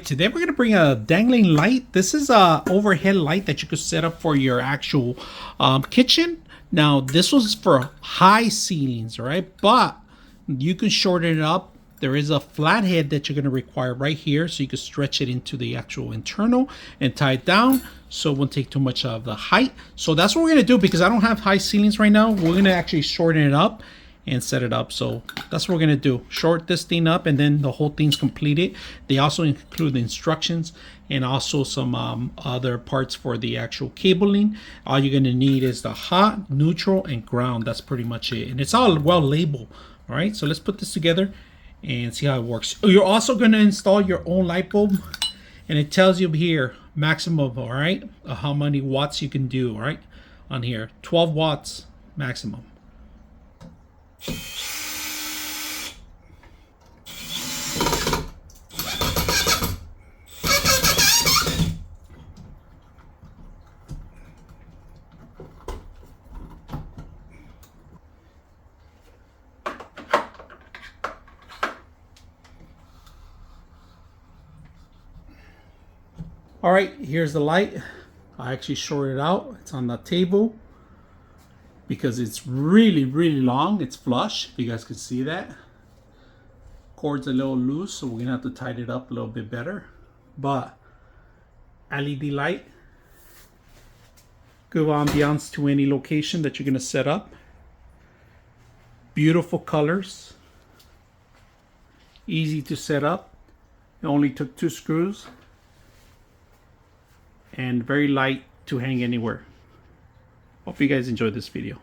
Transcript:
right, today we're going to bring a dangling light. This is a overhead light that you could set up for your actual kitchen. Now, this was for high ceilings, all right? But you can shorten it up. There is a flat head that you're going to require right here, so you can stretch it into the actual internal and tie it down so it won't take too much of the height. So that's what we're going to do because I don't have high ceilings right now. We're going to actually shorten it up and set it up. So that's what we're going to do. Short this thing up and then the whole thing's completed. They also include the instructions and also some other parts for the actual cabling. All you're going to need is the hot, neutral, and ground. That's pretty much it. And it's all well labeled. All right, so let's put this together and see how it works. You're also going to install your own light bulb, and it tells you here maximum, all right, how many watts you can do, all right, on here. 12 watts maximum. All right, here's the light. I actually shorted it out. It's on the table because it's really, really long. It's flush, if you guys can see that. Cord's a little loose, so we're gonna have to tighten it up a little bit better. But LED light, good ambiance to any location that you're gonna set up. Beautiful colors, easy to set up. It only took 2 screws. And very light to hang anywhere. Hope you guys enjoyed this video.